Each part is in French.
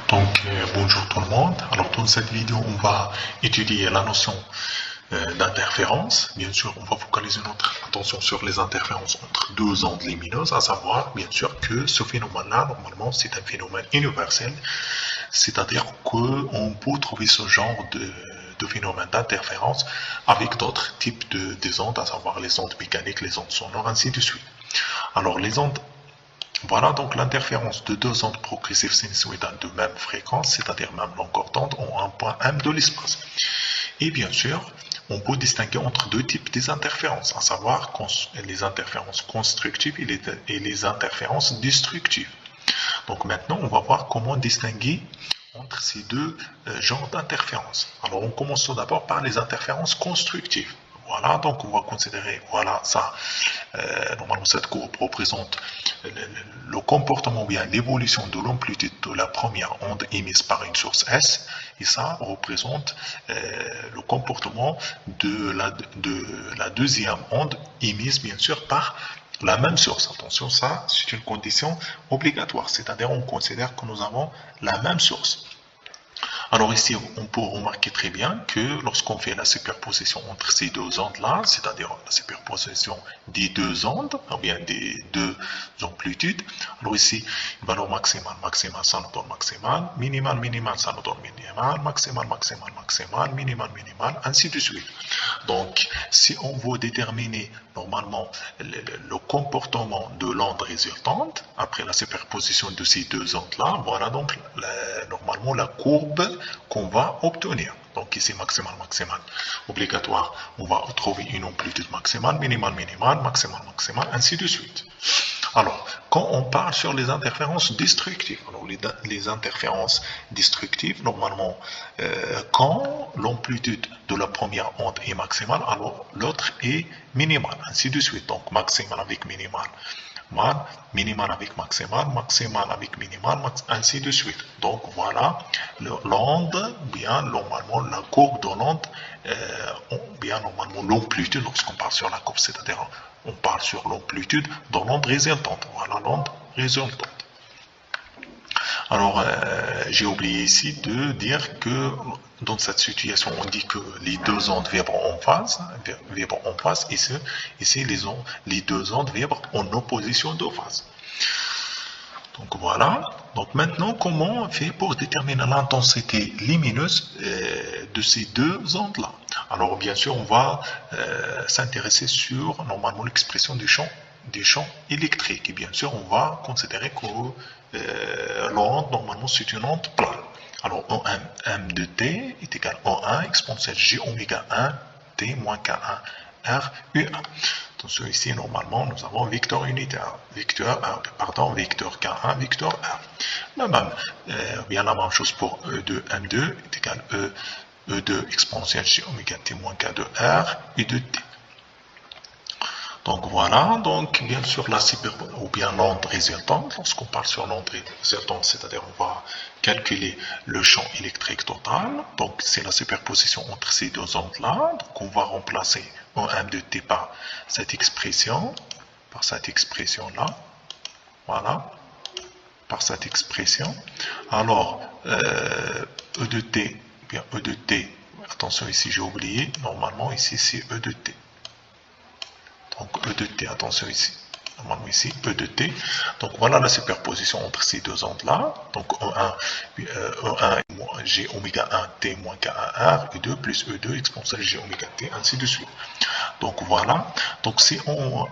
Bonjour tout le monde. Alors dans cette vidéo, on va étudier la notion d'interférence. Bien sûr, on va focaliser notre attention sur les interférences entre deux ondes lumineuses, à savoir bien sûr que ce phénomène-là, normalement, c'est un phénomène universel, c'est-à-dire qu'on peut trouver ce genre de phénomène d'interférence avec d'autres types des ondes, à savoir les ondes mécaniques, les ondes sonores, ainsi de suite. Alors les ondes Voilà donc l'interférence de deux ondes progressives sinusoïdales de même fréquence, c'est-à-dire même longueur d'onde, ont un point M de l'espace. Et bien sûr, on peut distinguer entre deux types d'interférences, à savoir les interférences constructives et les interférences destructives. Donc maintenant, on va voir comment distinguer entre ces deux genres d'interférences. Alors on commence tout d'abord par les interférences constructives. Voilà, donc on va considérer, voilà, ça, normalement cette courbe représente le comportement ou bien l'évolution de l'amplitude de la première onde émise par une source S, et ça représente le comportement de la deuxième onde émise bien sûr par la même source. Attention, ça c'est une condition obligatoire, c'est-à-dire on considère que nous avons la même source. Alors ici, on peut remarquer très bien que lorsqu'on fait la superposition entre ces deux ondes-là, c'est-à-dire la superposition des deux ondes, ou bien des deux amplitudes, alors ici, valeur maximale, maximale, ça nous donne maximal, minimal, minimal, ça nous donne minimal, maximal, maximal, maximal, minimal, minimal, ainsi de suite. Donc, si on veut déterminer normalement le comportement de l'onde résultante, après la superposition de ces deux ondes-là, voilà donc normalement la courbe qu'on va obtenir. Donc ici, maximal, maximal, obligatoire, on va trouver une amplitude maximale, minimale, minimale, maximale, maximale, ainsi de suite. Alors, quand on parle sur les interférences destructives, alors les interférences destructives, normalement, quand l'amplitude de la première onde est maximale, alors l'autre est minimale, ainsi de suite. Donc, maximal avec minimal, minimal avec maximal, maximal avec minimal, ainsi de suite. Donc, voilà l'onde, bien normalement la courbe de l'onde, bien normalement l'amplitude, lorsqu'on parle sur la courbe, c'est-à-dire on parle sur l'amplitude de l'onde résultante. Voilà l'onde résultante. Alors, j'ai oublié ici de dire que dans cette situation, on dit que les deux ondes vibrent en phase, ici les deux ondes vibrent en opposition de phase. Donc voilà. Donc maintenant, comment on fait pour déterminer l'intensité lumineuse de ces deux ondes-là? Alors bien sûr, on va s'intéresser sur normalement l'expression du champ électrique. Et bien sûr, on va considérer que l'onde, normalement, c'est une onde plane. Alors, M de T est égal à 1 exponentielle J oméga 1 T moins K1 R U1. Attention, ici, normalement, nous avons vecteur unitaire, vecteur K1, vecteur R. Bien la même chose pour E2, M2 est égal à E2 exponentielle J oméga T moins K2 R et de T. Donc voilà, donc bien sûr ou bien l'onde résultante, lorsqu'on parle sur l'onde résultante, c'est-à-dire on va calculer le champ électrique total, donc c'est la superposition entre ces deux ondes-là, donc on va remplacer un M de T par cette expression, là, voilà, par cette expression. Alors, E de T, bien E de T, attention ici j'ai oublié, normalement ici c'est E de T. Donc E de T, attention ici, normalement ici, E de T. Donc voilà la superposition entre ces deux ondes-là. Donc E1 G oméga 1 T moins K1 R, E2 plus E2 exponentielle G oméga T, ainsi de suite. Donc voilà. Donc si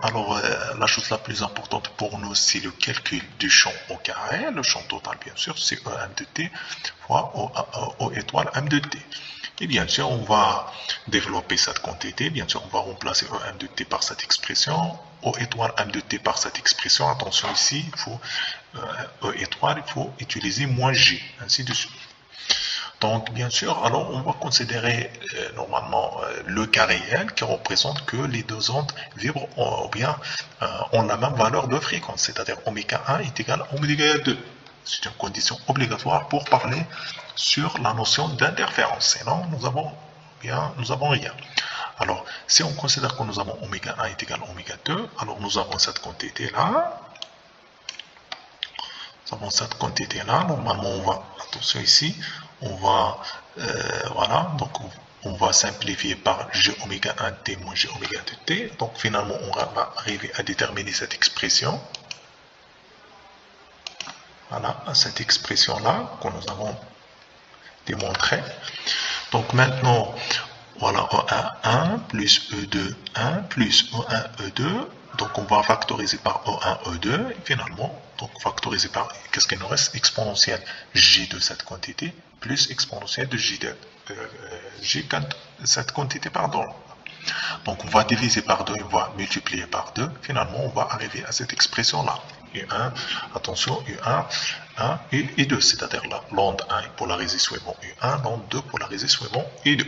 alors la chose la plus importante pour nous, c'est le calcul du champ au carré. Le champ total, bien sûr, c'est E1 de T fois O étoile M de T. Et bien sûr, on va développer cette quantité. Bien sûr, on va remplacer E1 de T par cette expression, O étoile M de T par cette expression. Attention ici, il faut E étoile, il faut utiliser moins G, ainsi de suite. Donc, bien sûr, alors on va considérer normalement le cas réel qui représente que les deux ondes vibrent ou bien ont la même valeur de fréquence, c'est-à-dire oméga 1 est égal à oméga 2. C'est une condition obligatoire pour parler sur la notion d'interférence. Sinon, nous avons rien. Alors, si on considère que nous avons oméga 1 est égal à oméga 2, alors nous avons cette quantité-là. avons cette quantité-là. Normalement, on va, attention ici, on va, voilà, donc on va simplifier par G oméga 1 T moins G oméga 2 T. Donc finalement, on va arriver à déterminer cette expression. Voilà, cette expression-là que nous avons démontrée. Donc maintenant, voilà, E1 plus E2 1 plus E1 E2. Donc on va factoriser par E1 E2. Et finalement, donc factoriser par, qu'est-ce qu'il nous reste? Exponentielle J de cette quantité plus exponentielle de J de cette quantité, pardon. Donc on va diviser par 2, on va multiplier par 2. Finalement, on va arriver à cette expression-là. U1, attention, U1, 1 et 2, c'est-à-dire la lambda 1 est polarisé suivant U1, lambda 2 polarisé suivant U2.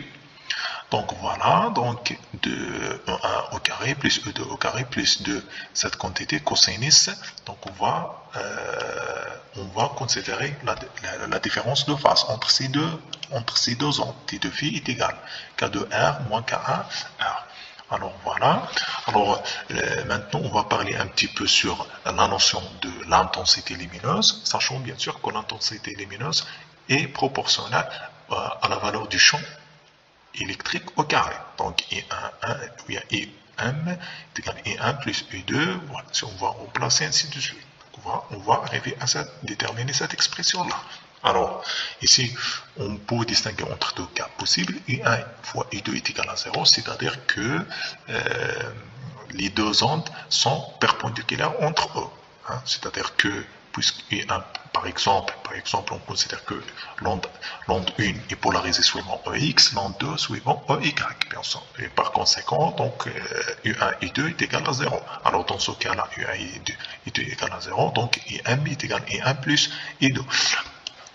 Donc voilà, donc de E1 au carré plus E2 au carré plus 2, cette quantité cosinus. Donc on va considérer la différence de phase entre ces deux ondes. T de phi est égal à K2R moins K1 R. Alors voilà, alors maintenant on va parler un petit peu sur la notion de l'intensité lumineuse, sachant bien sûr que l'intensité lumineuse est proportionnelle à la valeur du champ électrique au carré. Donc I1 est égal à I1 plus I2, voilà, si on va remplacer ainsi de suite. On va arriver à déterminer cette expression-là. Alors, ici, on peut distinguer entre deux cas possibles. I1 fois I2 est égal à 0, c'est-à-dire que les deux ondes sont perpendiculaires entre eux. Hein, c'est-à-dire que, puisque I1, par exemple, on considère que l'onde 1 est polarisée suivant EX, l'onde 2 suivant EY. Et par conséquent, donc, U1 et 2 est égal à 0. Alors, dans ce cas-là, U1 et 2 est égal à 0, donc IM est égal à I1 plus I2.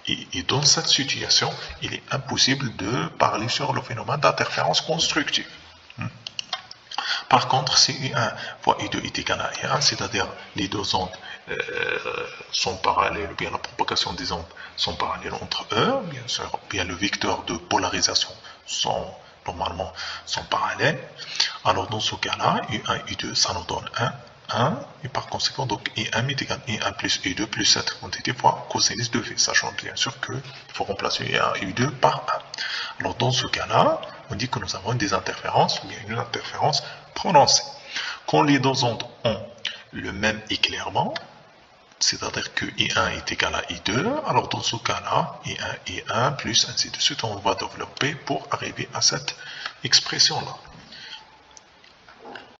Et dans cette situation, il est impossible de parler sur le phénomène d'interférence constructive. Par contre, si I1 fois I2 est égal à I1, c'est-à-dire les deux ondes sont parallèles, ou bien la propagation des ondes sont parallèles entre eux, bien sûr, bien le vecteur de polarisation normalement sont parallèles. Alors dans ce cas-là, I1 et I2, ça nous donne 1, et par conséquent, donc I1 est égal à I1 plus I2 plus cette quantité fois cosinus de V, sachant bien sûr qu'il faut remplacer I1 et I2 par 1. Alors dans ce cas-là, on dit que nous avons des interférences, ou bien une interférence prononcée. Quand les deux ondes ont le même éclairement, c'est-à-dire que I1 est égal à I2, alors dans ce cas-là, I1 et I1 plus ainsi de suite, on va développer pour arriver à cette expression-là.